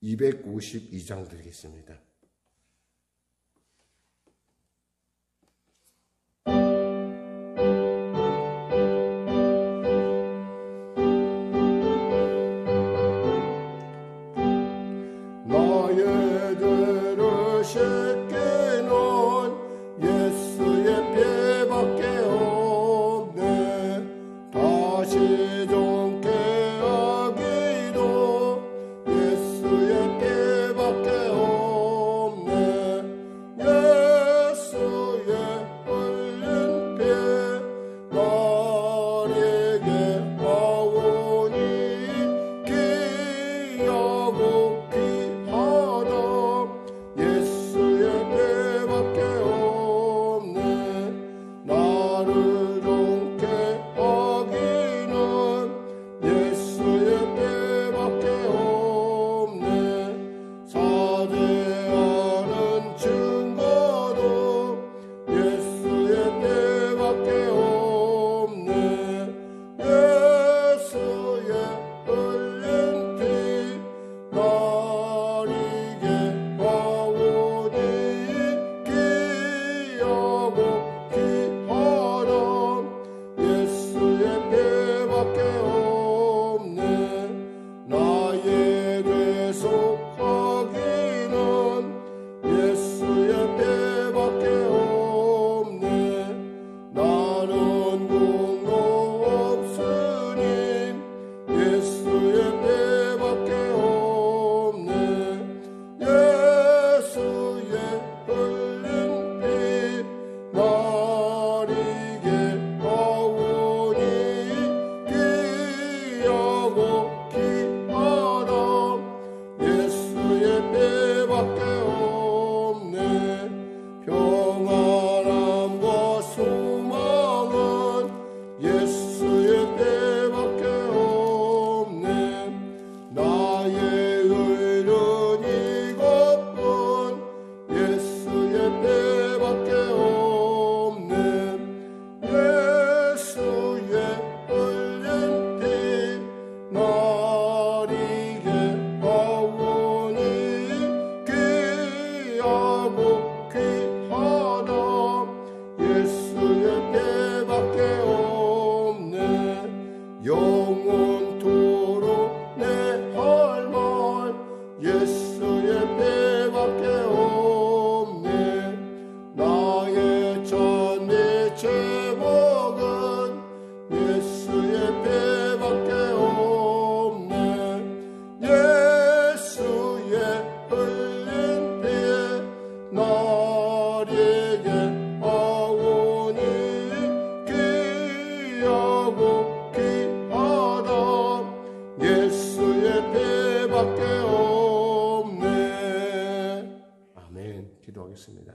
252장 드리겠습니다. 나의 죄를 씻기는 예수의 피밖에 없네. 다시 정케 하기도 예수의 피밖에 없네. 예수의 흘린 피 나에게 하오니 귀하고 귀하다. 예수의 피밖에 없네. 나를 정케 하기는 예수의 피밖에 없네. 사죄하는 증거도 예수의 피밖에 없네. 예수의 흘린 피 나에게 하오니 귀하고 귀하다. 예수의 피밖에 없네. 나의 죄 속하기는 예수의 피밖에 없네. 나는 공로 없으니 예수의 피밖에 없네. 예수의 흘린 피 나에게 하오니 귀하고 귀하다. 예수의 피밖에 없네. 평안함과 소망은 예수의 피밖에 없네. 나의 의는 이것뿐 예수의 피밖에 없네. 예수의 흘린 피 나에게 하오니 귀하고 귀하다. 예수의 피밖에 없네. 영원토록 내 할 말 예수의 피밖에 없네. 나의 찬미 제목은 예수의 피밖에 없네. 예수의 흘린 피 나에게 하오니 귀하고 귀하다. 예수의 피밖에 없네. 아멘. 기도하겠습니다.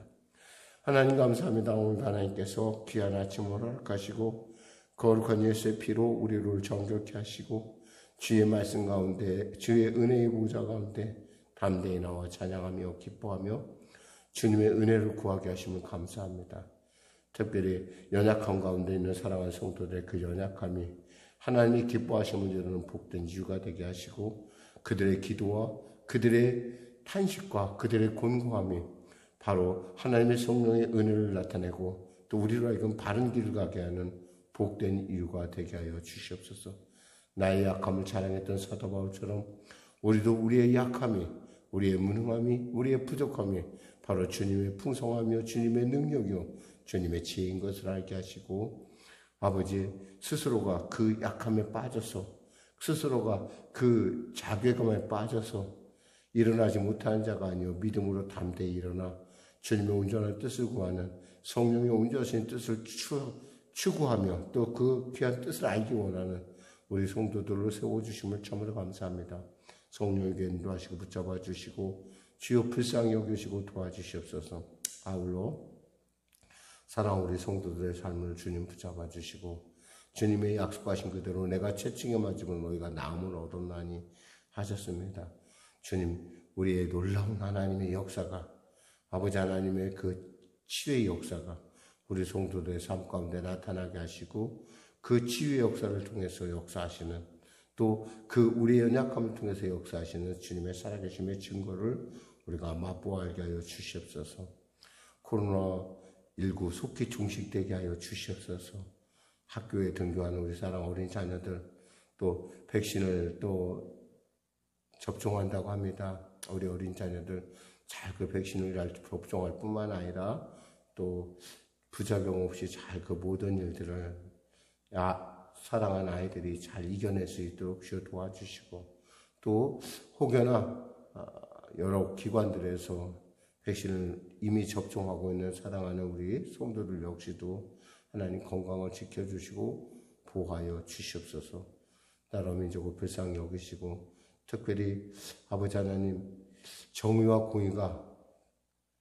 하나님 감사합니다. 오늘 하나님께서 귀한 아침을 허락하시고 거룩한 예수의 피로 우리를 정결케 하시고 주의 말씀 가운데 주의 은혜의 보좌 가운데 담대히 나와 찬양하며 기뻐하며 주님의 은혜를 구하게 하시면 감사합니다. 특별히 연약함 가운데 있는 사랑하는 성도들의 그 연약함이 하나님이 기뻐하시는 이루는 복된 이유가 되게 하시고 그들의 기도와 그들의 탄식과 그들의 곤고함이 바로 하나님의 성령의 은혜를 나타내고 또 우리로 하여금 바른 길을 가게 하는 복된 이유가 되게 하여 주시옵소서. 나의 약함을 자랑했던 사도 바울처럼 우리도 우리의 약함이, 우리의 무능함이, 우리의 부족함이 바로 주님의 풍성하며 주님의 능력이요 주님의 지혜인 것을 알게 하시고 아버지 스스로가 그 약함에 빠져서 스스로가 그 자괴감에 빠져서 일어나지 못하는 자가 아니요 믿음으로 담대히 일어나 주님의 온전한 뜻을 구하는 성령의 온전하신 뜻을 추구하며 또 그 귀한 뜻을 알기 원하는 우리 성도들로 세워주심을 참으로 감사합니다. 성령에게 인도하시고 붙잡아 주시고 주여 불쌍히 여기시고 도와주시옵소서. 아울러 사랑 우리 성도들의 삶을 주님 붙잡아 주시고 주님의 약속하신 그대로 내가 채찍에 맞으고 너희가 나음을 얻었나니 하셨습니다. 주님 우리의 놀라운 하나님의 역사가 아버지 하나님의 그 치유의 역사가 우리 성도들의 삶 가운데 나타나게 하시고 그 치유의 역사를 통해서 역사하시는 또 그 우리의 연약함을 통해서 역사하시는 주님의 살아계심의 증거를 우리가 맛보아하게 하여 주시옵소서. 코로나19 속히 종식되게 하여 주시옵소서. 학교에 등교하는 우리 사랑 어린 자녀들, 또 백신을 또 접종한다고 합니다. 우리 어린 자녀들 잘 그 백신을 잘 접종할 뿐만 아니라 또 부작용 없이 잘 그 모든 일들을 사랑하는 아이들이 잘 이겨낼 수 있도록 주여 도와주시고, 또 혹여나 여러 기관들에서 백신을 이미 접종하고 있는 사랑하는 우리 성도들 역시도 하나님 건강을 지켜주시고 보호하여 주시옵소서. 나라 민족을 불쌍히 여기시고, 특별히 아버지 하나님 정의와 공의가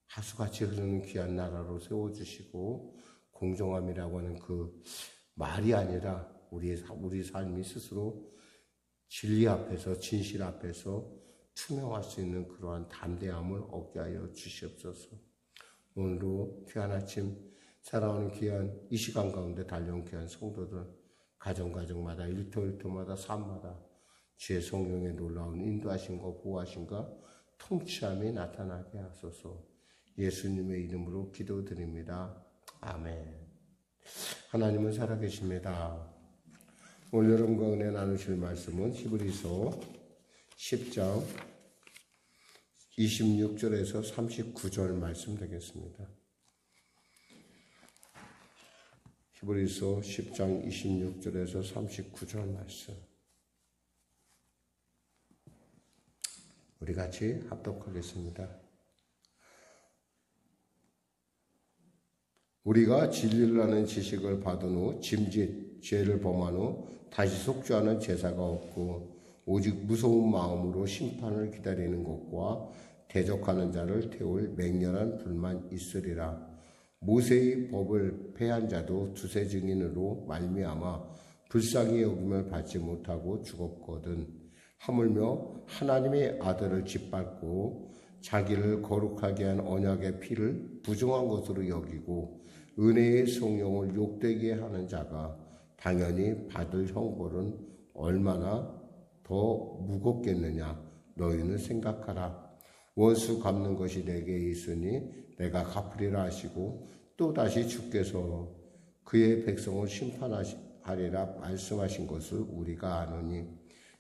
하수같이 흐르는 귀한 나라로 세워주시고, 공정함이라고 하는 그 말이 아니라 우리 삶이 스스로 진리 앞에서, 진실 앞에서 투명할 수 있는 그러한 담대함을 얻게 하여 주시옵소서. 오늘도 귀한 아침 살아오는 귀한 이 시간 가운데 달려온 귀한 성도들, 가정마다 일터마다 삶마다 주의 성령의 놀라운 인도하심과 보호하심과 통치함이 나타나게 하소서. 예수님의 이름으로 기도드립니다. 아멘. 하나님은 살아계십니다. 오늘 여러분과 은혜 나누실 말씀은 히브리서 10장 26절에서 39절 말씀 되겠습니다. 히브리서 10장 26절에서 39절 말씀. 우리 같이 합독하겠습니다. 우리가 진리를 아는 지식을 받은 후 짐짓 죄를 범한 후 다시 속죄하는 제사가 없고 오직 무서운 마음으로 심판을 기다리는 것과 대적하는 자를 태울 맹렬한 불만 있으리라. 모세의 법을 폐한 자도 두세 증인으로 말미암아 불쌍히 여김을 받지 못하고 죽었거든. 하물며 하나님의 아들을 짓밟고 자기를 거룩하게 한 언약의 피를 부정한 것으로 여기고 은혜의 성령을 욕되게 하는 자가 당연히 받을 형벌은 얼마나 더 무겁겠느냐. 너희는 생각하라. 원수 갚는 것이 내게 있으니 내가 갚으리라 하시고 또다시 주께서 그의 백성을 심판하리라 말씀하신 것을 우리가 아노니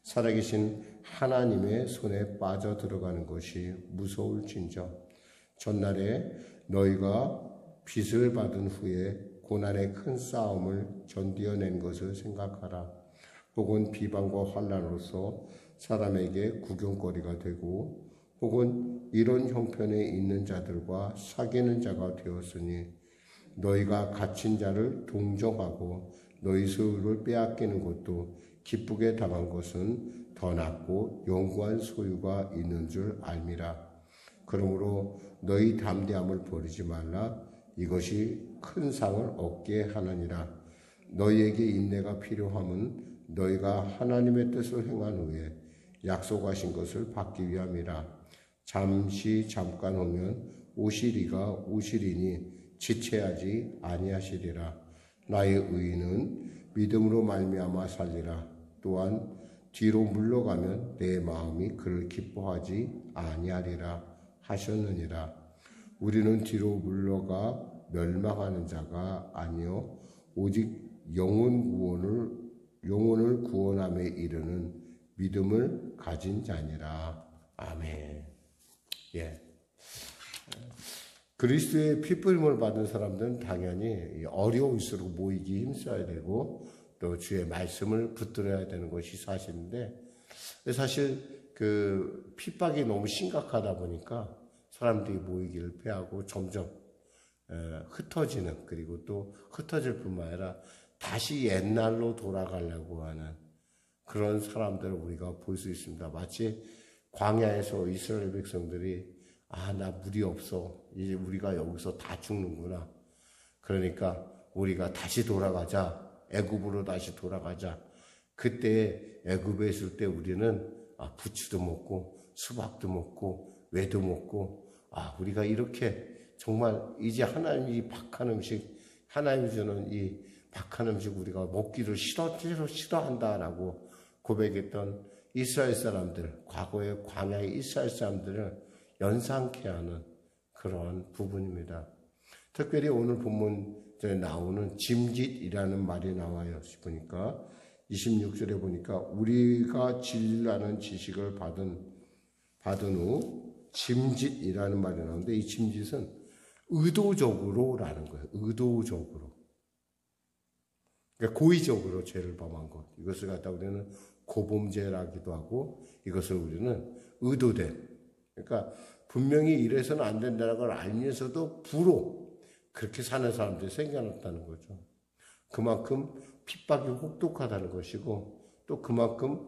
살아계신 하나님의 손에 빠져 들어가는 것이 무서울진저. 전날에 너희가 빚을 받은 후에 고난의 큰 싸움을 견디어낸 것을 생각하라. 혹은 비방과 환난으로서 사람에게 구경거리가 되고 혹은 이런 형편에 있는 자들과 사귀는 자가 되었으니 너희가 갇힌 자를 동정하고 너희 소유를 빼앗기는 것도 기쁘게 당한 것은 더 낫고 영구한 소유가 있는 줄 알미라. 그러므로 너희 담대함을 버리지 말라. 이것이 큰 상을 얻게 하느니라. 너희에게 인내가 필요함은 너희가 하나님의 뜻을 행한 후에 약속하신 것을 받기 위함이라. 잠깐 오면 오시리가 오시리니 지체하지 아니하시리라. 나의 의인은 믿음으로 말미암아 살리라. 또한 뒤로 물러가면 내 마음이 그를 기뻐하지 아니하리라 하셨느니라. 우리는 뒤로 물러가 멸망하는 자가 아니요 오직 영혼을 구원함에 이르는 믿음을 가진 자니라. 아멘. 예. 그리스도의 피뿌림을 받은 사람들은 당연히 어려울수록 모이기 힘써야 되고 또 주의 말씀을 붙들어야 되는 것이 사실인데, 사실 그 핍박이 너무 심각하다 보니까 사람들이 모이기를 피하고 점점 흩어지는, 그리고 또 흩어질 뿐만 아니라 다시 옛날로 돌아가려고 하는 그런 사람들을 우리가 볼 수 있습니다. 마치 광야에서 이스라엘 백성들이 나 물이 없어. 이제 우리가 여기서 다 죽는구나. 그러니까 우리가 다시 돌아가자. 애굽으로 다시 돌아가자. 그때 애굽에 있을 때 우리는 부추도 먹고 수박도 먹고 외도 먹고 우리가 이렇게 정말 이제 하나님이 박한 음식, 하나님이 주는 이 박한 음식 우리가 먹기를 싫어한다라고 고백했던 이스라엘 사람들, 과거의 광야의 이스라엘 사람들을 연상케 하는 그러한 부분입니다. 특별히 오늘 본문에 나오는 짐짓이라는 말이 나와요. 보니까 26절에 보니까 우리가 진리라는 지식을 받은 후 짐짓이라는 말이 나오는데, 이 짐짓은 의도적으로라는 거예요. 의도적으로. 그러니까 고의적으로 죄를 범한 것. 이것을 갖다 우리는 고범죄라기도 하고, 이것을 우리는 의도된. 그러니까 분명히 이래서는 안 된다는 걸 알면서도 부로 그렇게 사는 사람들이 생겨났다는 거죠. 그만큼 핍박이 혹독하다는 것이고, 또 그만큼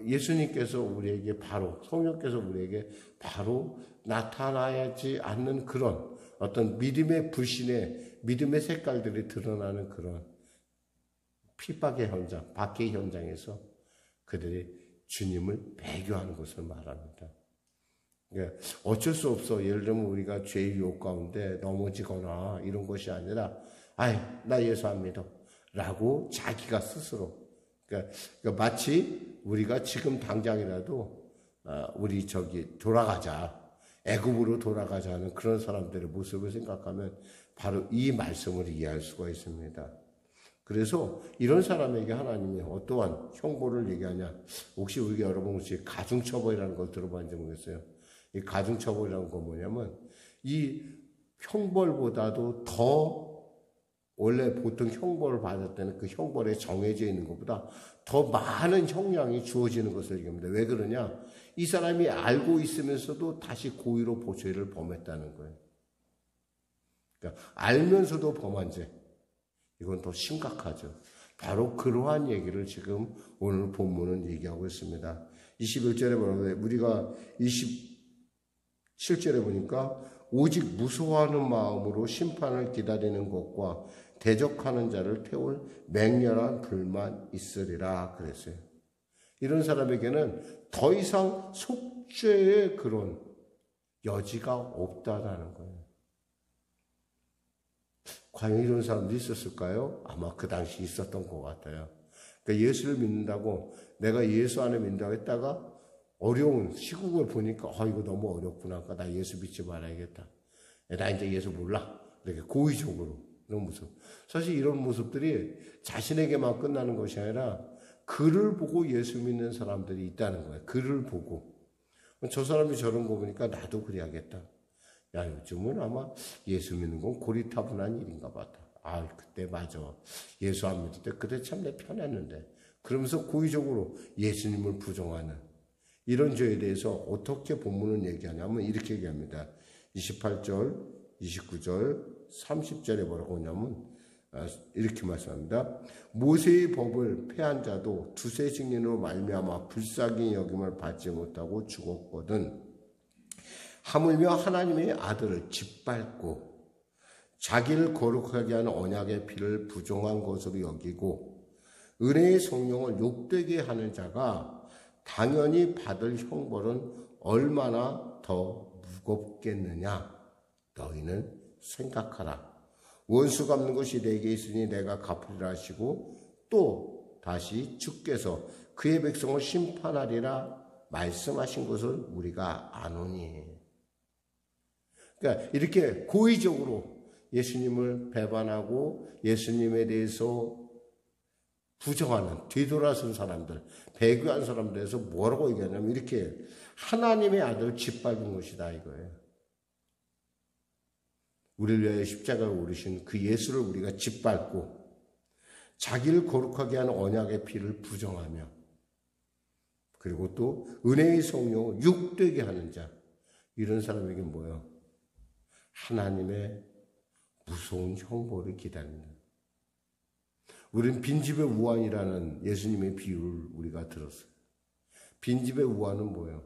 예수님께서 우리에게 바로, 성령께서 우리에게 바로 나타나야지 않는 그런 어떤 믿음의 불신의, 믿음의 색깔들이 드러나는 그런 핍박의 현장, 박해의 현장에서 그들이 주님을 배교하는 것을 말합니다. 그러니까 어쩔 수 없어. 예를 들면 우리가 죄의 유혹 가운데 넘어지거나 이런 것이 아니라, 나 예수 안 믿어 라고 자기가 스스로, 그러니까 마치 우리가 지금 당장이라도 우리 돌아가자, 애굽으로 돌아가자는 그런 사람들의 모습을 생각하면 바로 이 말씀을 이해할 수가 있습니다. 그래서 이런 사람에게 하나님이 어떠한 형벌을 얘기하냐? 혹시 우리 여러분 혹시 가중처벌이라는 걸 들어봤는지 모르겠어요. 이 가중처벌이라는 건 뭐냐면, 이 형벌보다도 더, 원래 보통 형벌을 받을 때는 그 형벌에 정해져 있는 것보다 더 많은 형량이 주어지는 것을 얘기합니다. 왜 그러냐? 이 사람이 알고 있으면서도 다시 고의로 죄를 범했다는 거예요. 그러니까 알면서도 범한 죄. 이건 더 심각하죠. 바로 그러한 얘기를 지금 오늘 본문은 얘기하고 있습니다. 21절에 뭐라고 우리가 27절에 보니까 오직 무서워하는 마음으로 심판을 기다리는 것과 대적하는 자를 태울 맹렬한 불만 있으리라 그랬어요. 이런 사람에게는 더 이상 속죄의 그런 여지가 없다라는 거예요. 과연 이런 사람도 있었을까요? 아마 그 당시 있었던 것 같아요. 그러니까 예수를 믿는다고, 내가 예수 안에 믿는다고 했다가 어려운 시국을 보니까 이거 너무 어렵구나. 나 예수 믿지 말아야겠다. 나 이제 예수 몰라. 이렇게 고의적으로 이런 모습. 사실 이런 모습들이 자신에게만 끝나는 것이 아니라 글을 보고 예수 믿는 사람들이 있다는 거예요. 글을 보고. 저 사람이 저런 거 보니까 나도 그래야겠다. 야, 요즘은 아마 예수 믿는 건 고리타분한 일인가 보다. 그때 맞아. 예수 안 믿을 때 그때 참 내 편했는데. 그러면서 고의적으로 예수님을 부정하는 이런 죄에 대해서 어떻게 본문은 얘기하냐면 이렇게 얘기합니다. 28절, 29절, 30절에 뭐라고 하냐면 이렇게 말씀합니다. 모세의 법을 폐한 자도 두세 증인으로 말미암아 불쌍히 여김을 받지 못하고 죽었거든. 하물며 하나님의 아들을 짓밟고 자기를 거룩하게 하는 언약의 피를 부정한 것으로 여기고 은혜의 성령을 욕되게 하는 자가 당연히 받을 형벌은 얼마나 더 무겁겠느냐. 너희는 생각하라. 원수 갚는 것이 내게 있으니 내가 갚으리라 하시고 또 다시 주께서 그의 백성을 심판하리라 말씀하신 것을 우리가 아노니. 그러니까 이렇게 고의적으로 예수님을 배반하고 예수님에 대해서 부정하는 뒤돌아선 사람들, 배교한 사람들에서 뭐라고 얘기하냐면 이렇게 하나님의 아들을 짓밟은 것이다 이거예요. 우리를 위하여 십자가를 오르신 그 예수를 우리가 짓밟고 자기를 거룩하게 하는 언약의 피를 부정하며 그리고 또 은혜의 성령을 육되게 하는 자, 이런 사람에게 뭐예요? 하나님의 무서운 형벌을 기다린다. 우리는 빈집의 우환이라는 예수님의 비유를 우리가 들었어요. 빈집의 우환은 뭐예요?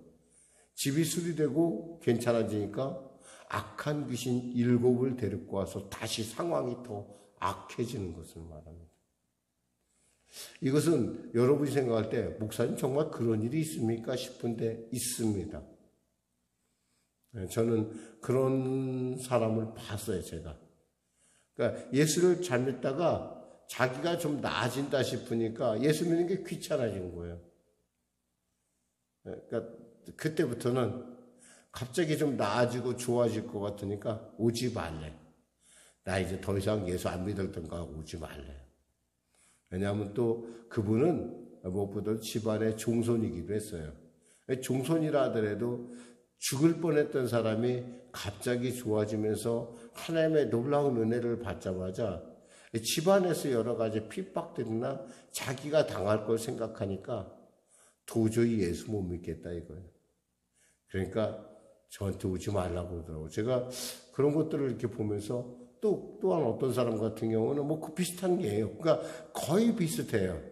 집이 수리되고 괜찮아지니까 악한 귀신 7을 데리고 와서 다시 상황이 더 악해지는 것을 말합니다. 이것은 여러분이 생각할 때 목사님 정말 그런 일이 있습니까 싶은데 있습니다. 저는 그런 사람을 봤어요, 제가. 그러니까 예수를 잘 믿다가 자기가 좀 나아진다 싶으니까 예수 믿는 게 귀찮아진 거예요. 그러니까 그때부터는 갑자기 좀 나아지고 좋아질 것 같으니까 오지 말래. 나 이제 더 이상 예수 안 믿을 던가 오지 말래. 왜냐하면 또 그분은 무엇보다 집안의 종손이기도 했어요. 종손이라 하더라도 죽을 뻔했던 사람이 갑자기 좋아지면서 하나님의 놀라운 은혜를 받자마자 집안에서 여러 가지 핍박들이나 자기가 당할 걸 생각하니까 도저히 예수 못 믿겠다 이거예요. 그러니까 저한테 오지 말라고 그러더라고요. 제가 그런 것들을 이렇게 보면서 또한 어떤 사람 같은 경우는 뭐 그 비슷한 게예요. 그러니까 거의 비슷해요.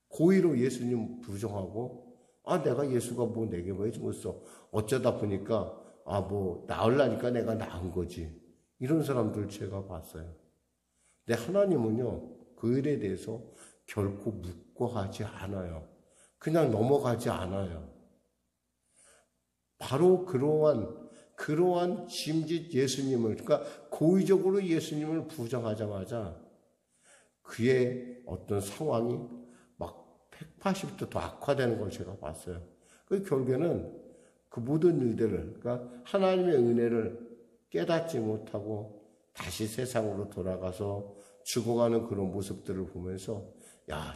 고의로 예수님 부정하고 내가 예수가 뭐 내게 뭐 해주겠어. 어쩌다 보니까 뭐 나으려니까 내가 나은 거지. 이런 사람들 제가 봤어요. 근데 하나님은요 그 일에 대해서 결코 묵고하지 않아요. 그냥 넘어가지 않아요. 바로 그러한 짐짓 예수님을, 그러니까 고의적으로 예수님을 부정하자마자 그의 어떤 상황이 막 180도 더 악화되는 걸 제가 봤어요. 그 결국에는 그 모든 일들을, 그러니까 하나님의 은혜를 깨닫지 못하고 다시 세상으로 돌아가서 죽어가는 그런 모습들을 보면서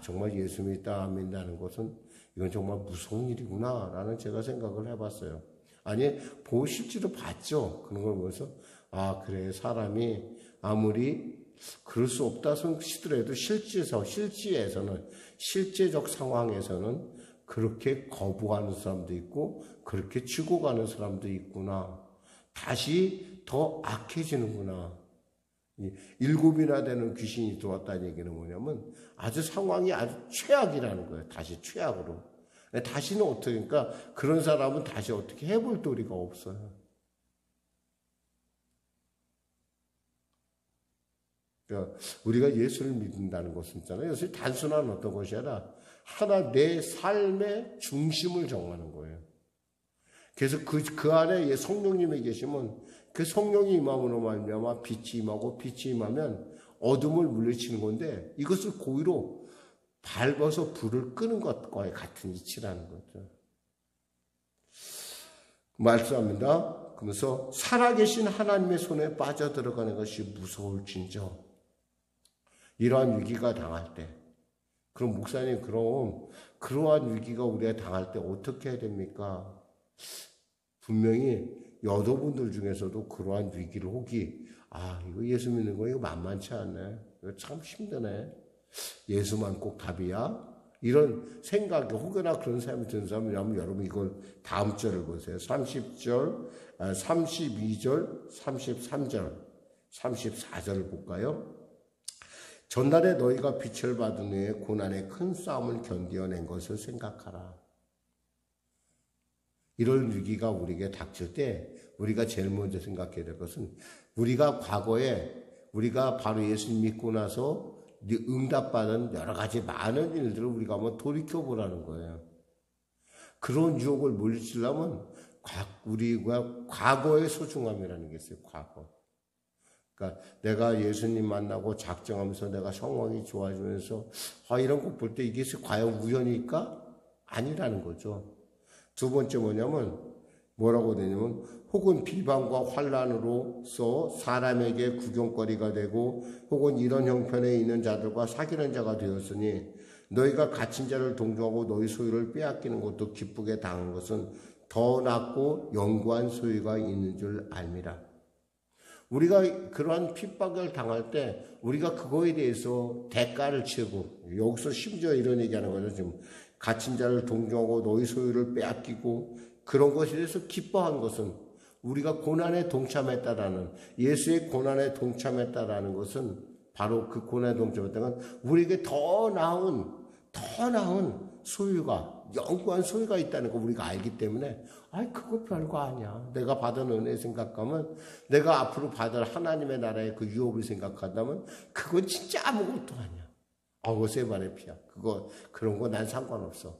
정말 예수 믿다 안 믿다는 것은 이건 정말 무서운 일이구나 라는 제가 생각을 해봤어요. 아니 실제로 봤죠. 그런 걸 보면서 그래 사람이 아무리 그럴 수 없다 싶더라도 실제에서는 실제적 상황에서는 그렇게 거부하는 사람도 있고 그렇게 죽어가는 사람도 있구나. 다시 더 악해지는구나. 7이나 되는 귀신이 들어왔다는 얘기는 뭐냐면 아주 상황이 아주 최악이라는 거예요. 다시 최악으로. 다시는 어떻게, 그러니까 그런 사람은 다시 어떻게 해볼 도리가 없어요. 그러니까 우리가 예수를 믿는다는 것은 있잖아요. 예수는 단순한 어떤 것이 아니라 하나 내 삶의 중심을 정하는 거예요. 그래서 그 안에 성령님이 계시면 그 성령이 임함으로 말미암아 빛이 임하고 빛이 임하면 어둠을 물리치는 건데 이것을 고의로 밟아서 불을 끄는 것과 같은 이치라는 거죠. 말씀합니다. 그러면서 살아계신 하나님의 손에 빠져들어가는 것이 무서울진저. 이러한 위기가 당할 때, 그럼 목사님 그럼 그러한 위기가 우리가 당할 때 어떻게 해야 됩니까? 분명히 여러분들 중에서도 그러한 위기를 혹이 이거 예수 믿는 거 이거 만만치 않네. 이거 참 힘드네. 예수만 꼭 답이야? 이런 생각이 혹여나 그런 사람이 드는 사람이라면 여러분 이걸 다음 절을 보세요. 30절, 32절, 33절, 34절을 볼까요? 전날에 너희가 빛을 받은 후에 고난의 큰 싸움을 견뎌낸 것을 생각하라. 이런 위기가 우리에게 닥칠 때 우리가 제일 먼저 생각해야 될 것은 우리가 과거에 우리가 바로 예수님 믿고 나서 응답받은 여러 가지 많은 일들을 우리가 한번 돌이켜보라는 거예요. 그런 유혹을 물리치려면 우리가 과거의 소중함이라는 게 있어요. 과거. 그러니까 내가 예수님 만나고 작정하면서 내가 상황이 좋아지면서 이런 거 볼 때 이게 과연 우연일까? 아니라는 거죠. 두 번째 뭐라고 되냐면 혹은 비방과 환난으로서 사람에게 구경거리가 되고 혹은 이런 형편에 있는 자들과 사귀는 자가 되었으니 너희가 갇힌 자를 동정하고 너희 소유를 빼앗기는 것도 기쁘게 당한 것은 더 낫고 영구한 소유가 있는 줄 알미라. 우리가 그러한 핍박을 당할 때 우리가 그거에 대해서 대가를 치고 여기서 심지어 이런 얘기하는 거죠. 지금 갇힌 자를 동정하고 너희 소유를 빼앗기고 그런 것에 대해서 기뻐한 것은 우리가 고난에 동참했다라는 예수의 고난에 동참했다라는 것은 바로 그 고난에 동참했다는 건 우리에게 더 나은 소유가 영구한 소유가 있다는 거 우리가 알기 때문에 그거 별거 아니야. 내가 받은 은혜 생각하면 내가 앞으로 받을 하나님의 나라의 그 유업을 생각한다면 그건 진짜 아무것도 아니야. 세 발의 피야. 그런 거 난 상관없어.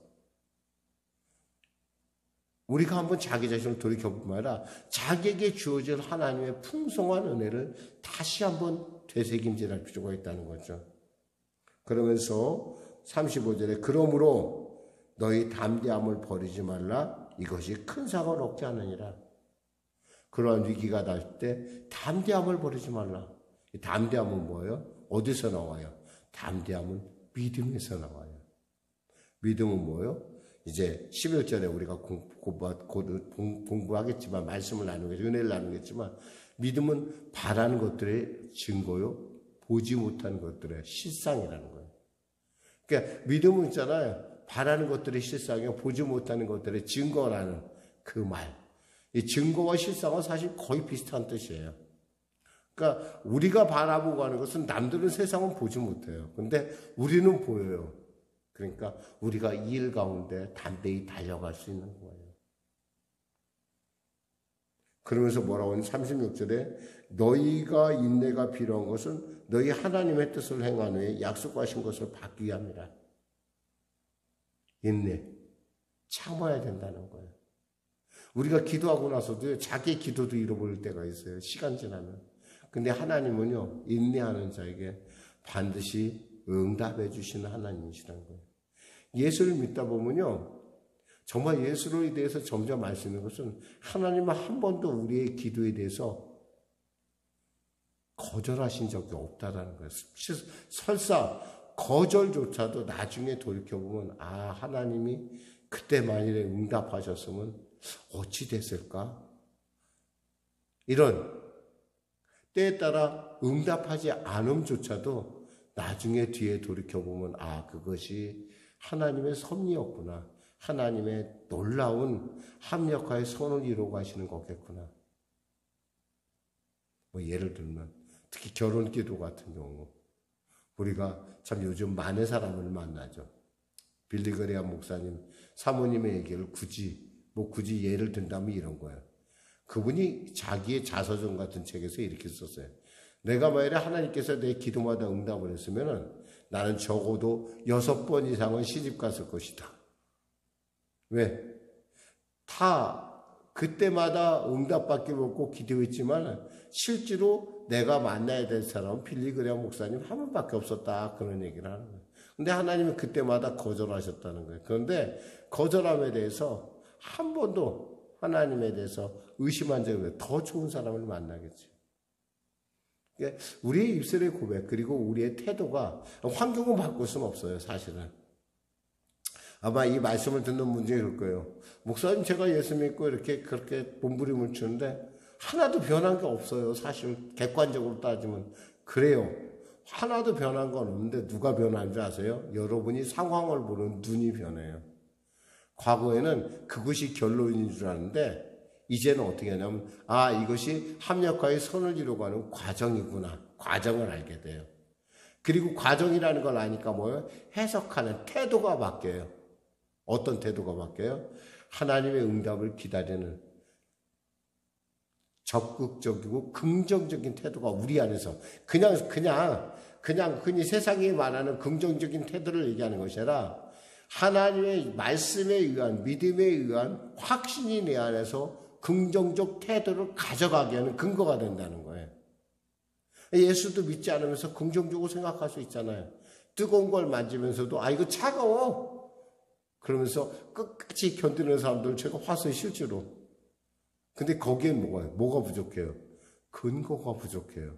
우리가 한번 자기 자신을 돌이켜보면 자기에게 주어질 하나님의 풍성한 은혜를 다시 한번 되새김질할 필요가 있다는 거죠. 그러면서 35절에 그러므로 너희 담대함을 버리지 말라. 이것이 큰 상을 얻게 하느니라. 그러한 위기가 날 때 담대함을 버리지 말라. 이 담대함은 뭐예요? 어디서 나와요? 담대함은 믿음에서 나와요. 믿음은 뭐예요? 이제 11절에 우리가 공부하겠지만, 말씀을 나누겠지만, 은혜를 나누겠지만, 믿음은 바라는 것들의 증거요, 보지 못한 것들의 실상이라는 거예요. 그러니까 믿음은 있잖아요. 바라는 것들의 실상이요, 보지 못하는 것들의 증거라는 그 말. 이 증거와 실상은 사실 거의 비슷한 뜻이에요. 그러니까 우리가 바라보고 하는 것은 남들은 세상은 보지 못해요. 근데 우리는 보여요. 그러니까 우리가 이 일 가운데 담대히 달려갈 수 있는 거예요. 그러면서 뭐라고 하는 36절에 너희가 인내가 필요한 것은 너희 하나님의 뜻을 행한 후에 약속하신 것을 받기 위함이라. 인내, 참아야 된다는 거예요. 우리가 기도하고 나서도 자기의 기도도 잃어버릴 때가 있어요. 시간 지나면. 근데 하나님은요, 인내하는 자에게 반드시 응답해 주시는 하나님이시라는 거예요. 예수를 믿다 보면요, 정말 예수에 대해서 점점 알 수 있는 것은 하나님은 한 번도 우리의 기도에 대해서 거절하신 적이 없다라는 거예요. 설사 거절조차도 나중에 돌이켜보면 아, 하나님이 그때 만일에 응답하셨으면 어찌 됐을까? 이런 때에 따라 응답하지 않음조차도 나중에 뒤에 돌이켜보면 아, 그것이 하나님의 섭리였구나. 하나님의 놀라운 합력하여 선을 이루어 가시는 거겠구나. 뭐 예를 들면 특히 결혼 기도 같은 경우 우리가 참 요즘 많은 사람을 만나죠. 빌리그레암 목사님 사모님의 얘기를 굳이 예를 든다면 이런 거예요. 그분이 자기의 자서전 같은 책에서 이렇게 썼어요. 내가 만약에 하나님께서 내 기도마다 응답을 했으면 나는 적어도 6번 이상은 시집 갔을 것이다. 왜? 다 그때마다 응답받기 먹고 기도했지만 실제로 내가 만나야 될 사람은 빌리그레암 목사님 한 번밖에 없었다. 그런 얘기를 하는 거예요. 근데 하나님은 그때마다 거절하셨다는 거예요. 그런데 거절함에 대해서 한 번도 하나님에 대해서 의심한 적이 없어요. 더 좋은 사람을 만나겠지. 우리의 입술의 고백 그리고 우리의 태도가 환경은 바꿀 수는 없어요. 사실은. 아마 이 말씀을 듣는 분 중에 그럴 거예요. 목사님 제가 예수 믿고 이렇게 그렇게 몸부림을 추는데 하나도 변한 게 없어요. 사실 객관적으로 따지면 그래요. 하나도 변한 건 없는데 누가 변한 줄 아세요? 여러분이 상황을 보는 눈이 변해요. 과거에는 그것이 결론인 줄 아는데 이제는 어떻게 하냐면 아, 이것이 합력하여 선을 이루어가는 과정이구나. 과정을 알게 돼요. 그리고 과정이라는 걸 아니까 뭐예요? 해석하는 태도가 바뀌어요. 어떤 태도가 바뀌어요? 하나님의 응답을 기다리는 적극적이고 긍정적인 태도가 우리 안에서 그냥 흔히 세상이 말하는 긍정적인 태도를 얘기하는 것이 아니라 하나님의 말씀에 의한 믿음에 의한 확신이 내 안에서 긍정적 태도를 가져가게 하는 근거가 된다는 거예요. 예수도 믿지 않으면서 긍정적으로 생각할 수 있잖아요. 뜨거운 걸 만지면서도 아, 이거 차가워. 그러면서 끝까지 견디는 사람들 제가 봤어요, 실제로. 근데 거기엔 뭐가 부족해요? 근거가 부족해요.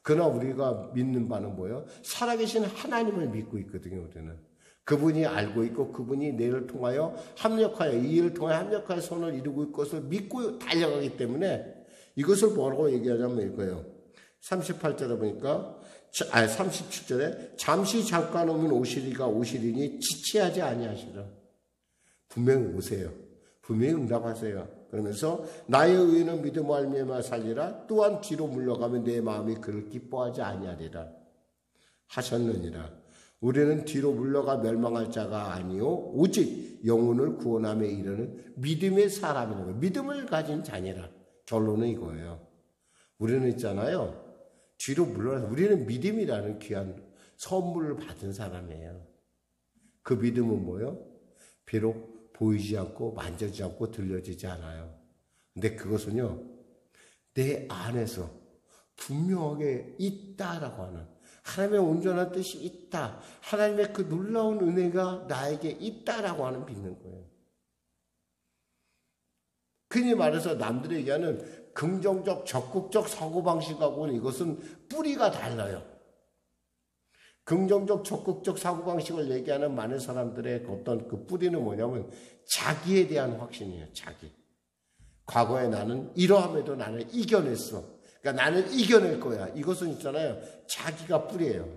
그러나 우리가 믿는 바는 뭐예요? 살아계신 하나님을 믿고 있거든요, 우리는. 그분이 알고 있고 그분이 내를 통하여 이 일을 통하여 합력하여 선을 이루고 있을 것을 믿고 달려가기 때문에 이것을 뭐라고 얘기하자면 이거예요. 38절에 보니까 37절에 잠시 잠깐 오면 오시리니 지체하지 아니하시라. 분명히 오세요. 분명히 응답하세요. 그러면서 나의 의는 믿음 알미에만 살리라. 또한 뒤로 물러가면 내 마음이 그를 기뻐하지 아니하리라 하셨느니라. 우리는 뒤로 물러가 멸망할 자가 아니요 오직 영혼을 구원함에 이르는 믿음의 사람이라는 거예요. 믿음을 가진 자니라. 결론은 이거예요. 우리는 있잖아요. 뒤로 물러나서 우리는 믿음이라는 귀한 선물을 받은 사람이에요. 그 믿음은 뭐예요? 비록 보이지 않고 만져지지 않고 들려지지 않아요. 근데 그것은요, 내 안에서 분명하게 있다라고 하는, 하나님의 온전한 뜻이 있다, 하나님의 그 놀라운 은혜가 나에게 있다라고 하는 믿는 거예요. 흔히 말해서 남들이 얘기하는 긍정적, 적극적 사고방식하고는 이것은 뿌리가 달라요. 긍정적, 적극적 사고방식을 얘기하는 많은 사람들의 어떤 그 뿌리는 뭐냐면 자기에 대한 확신이에요. 자기. 과거에 나는 이러함에도 나는 이겨냈어. 그러니까 나는 이겨낼 거야. 이것은 있잖아요. 자기가 뿌리예요.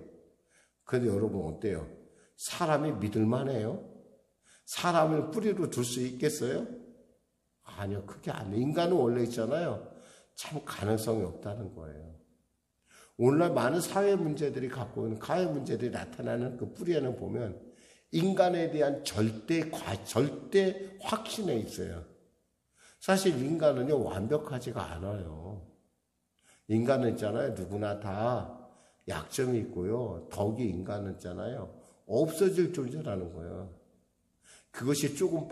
그런데 여러분 어때요? 사람이 믿을만해요? 사람을 뿌리로 둘 수 있겠어요? 아니요. 그게 아니에요. 인간은 원래 있잖아요. 참 가능성이 없다는 거예요. 오늘날 많은 사회 문제들이 갖고 있는 가해 문제들이 나타나는 그 뿌리에는 보면 인간에 대한 절대 확신에 있어요. 사실 인간은요, 완벽하지가 않아요. 인간은 있잖아요. 누구나 다 약점이 있고요. 덕이 인간은 있잖아요. 없어질 존재라는 거예요. 그것이 조금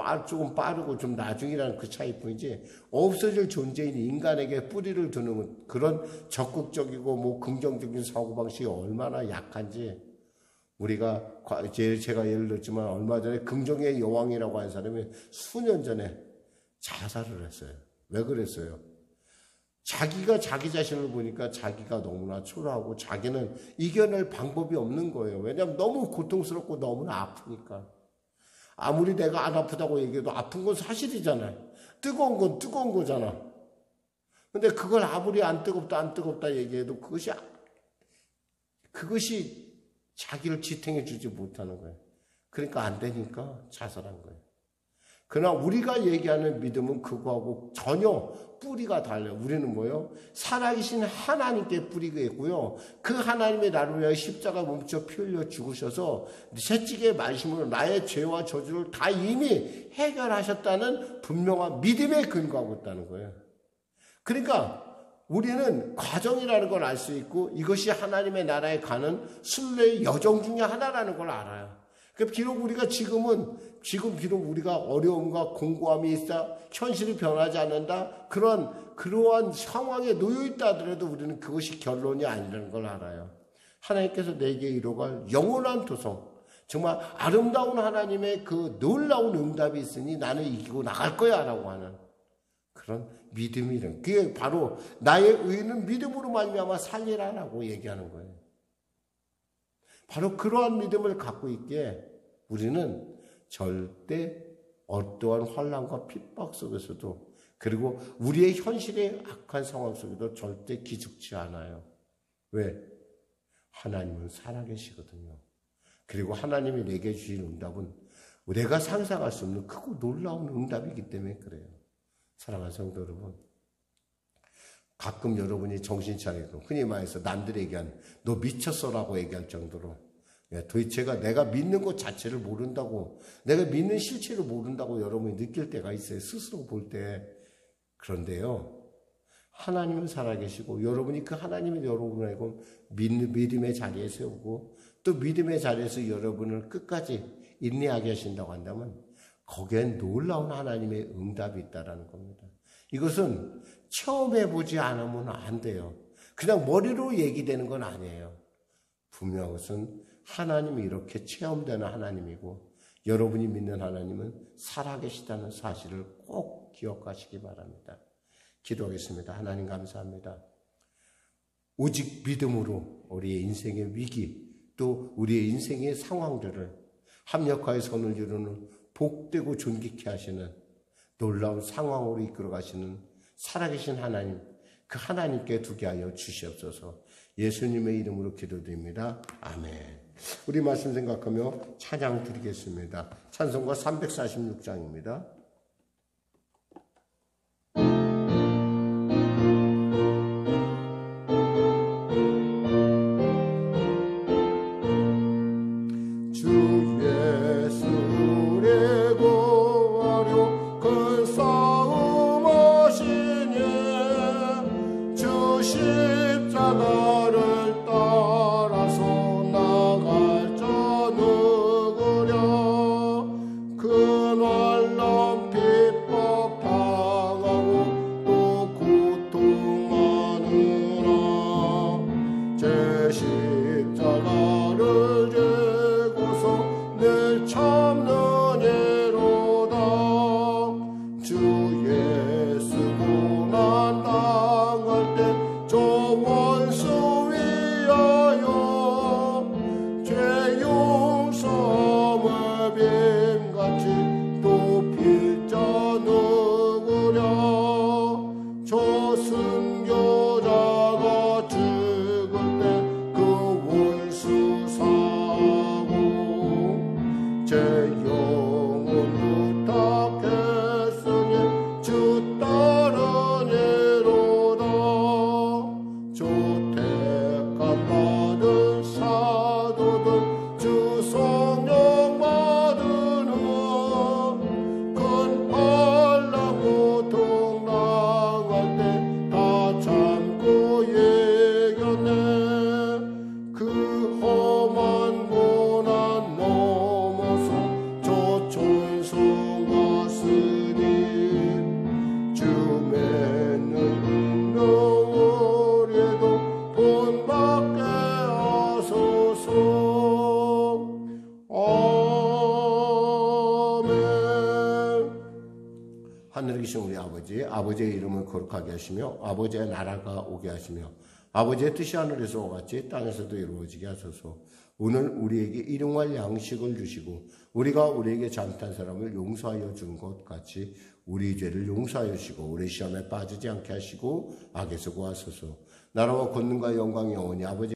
빠르고 좀 나중이라는 그 차이뿐이지 없어질 존재인 인간에게 뿌리를 두는 그런 적극적이고 뭐 긍정적인 사고방식이 얼마나 약한지 우리가 제가 예를 들었지만 얼마 전에 긍정의 여왕이라고 하는 사람이 수년 전에 자살을 했어요. 왜 그랬어요? 자기가 자기 자신을 보니까 자기가 너무나 초라하고 자기는 이겨낼 방법이 없는 거예요. 왜냐하면 너무 고통스럽고 너무나 아프니까. 아무리 내가 안 아프다고 얘기해도 아픈 건 사실이잖아요. 뜨거운 건 뜨거운 거잖아. 근데 그걸 아무리 안 뜨겁다 얘기해도 그것이 자기를 지탱해 주지 못하는 거예요. 그러니까 안 되니까 자살한 거예요. 그러나 우리가 얘기하는 믿음은 그거하고 전혀 뿌리가 달라요. 우리는 뭐예요? 살아계신 하나님께 뿌리가 있고요. 그 하나님의 나를 위하여 십자가 몸쳐 피 흘려 죽으셔서 채찍의 말씀으로 나의 죄와 저주를 다 이미 해결하셨다는 분명한 믿음에 근거하고 있다는 거예요. 그러니까 우리는 과정이라는 걸 알 수 있고 이것이 하나님의 나라에 가는 순례의 여정 중에 하나라는 걸 알아요. 비록 우리가 지금 비록 우리가 어려움과 공고함이 있어 현실이 변하지 않는다. 그러한 상황에 놓여 있다 하더라도 우리는 그것이 결론이 아니라는 걸 알아요. 하나님께서 내게 이루어갈 영원한 도성, 정말 아름다운 하나님의 그 놀라운 응답이 있으니 나는 이기고 나갈 거야 라고 하는 그런 믿음이란, 그게 바로 나의 의는 믿음으로 말미암아 살리라라고 얘기하는 거예요. 바로 그러한 믿음을 갖고 있기에 우리는 절대 어떠한 환난과 핍박 속에서도 그리고 우리의 현실의 악한 상황 속에도 절대 기죽지 않아요. 왜? 하나님은 살아계시거든요. 그리고 하나님이 내게 주신 응답은 내가 상상할 수 없는 크고 놀라운 응답이기 때문에 그래요. 사랑하는 성도 여러분, 가끔 여러분이 정신 차리고 흔히 말해서 남들이 얘기하는 너 미쳤어라고 얘기할 정도로 도대체가 내가 믿는 것 자체를 모른다고, 내가 믿는 실체를 모른다고 여러분이 느낄 때가 있어요. 스스로 볼 때. 그런데요, 하나님은 살아계시고 여러분이 그 하나님이 여러분을 알고 믿음의 자리에 세우고 또 믿음의 자리에서 여러분을 끝까지 인내하게 하신다고 한다면 거기엔 놀라운 하나님의 응답이 있다는 겁니다. 이것은 체험해보지 않으면 안 돼요. 그냥 머리로 얘기되는 건 아니에요. 분명한 것은 하나님이 이렇게 체험되는 하나님이고 여러분이 믿는 하나님은 살아계시다는 사실을 꼭 기억하시기 바랍니다. 기도하겠습니다. 하나님 감사합니다. 오직 믿음으로 우리의 인생의 위기 또 우리의 인생의 상황들을 합력하여 선을 이루는 복되고 존귀케 하시는 놀라운 상황으로 이끌어 가시는 살아계신 하나님, 그 하나님께 두게 하여 주시옵소서. 예수님의 이름으로 기도드립니다. 아멘. 우리 말씀 생각하며 찬양 드리겠습니다. 찬송가 346장입니다. 그날 나 예수 고난 당할 때 저 원수 위하여 죄 용서함을 뱀같이 또 필자 누구랴 저 순교자가 죽을 때 그 원수 사고 제 영혼 부탁했으니 주 따르니로다 저 택함 받은 사도들 주 성령 받으는 큰 환난 고통 당할 때 다 참고 이겼네 그 험한 고난 넘어서 저 천성 왔으니 주 맺는 능력에도 본받게 하소서. 아멘. 하늘에 계신 우리 아버지, 아버지의 이름을 거룩하게 하시며 아버지의 나라가 오게 하시며 아버지의 뜻이 하늘에서 같이 땅에서도 이루어지게 하소서. 오늘 우리에게 일용할 양식을 주시고 우리가 우리에게 잘못한 사람을 용서하여 준 것 같이 우리 죄를 용서하여 주시고 우리 시험에 빠지지 않게 하시고 악에서 구하소서. 나라와 권능과 영광이 영원히 아버지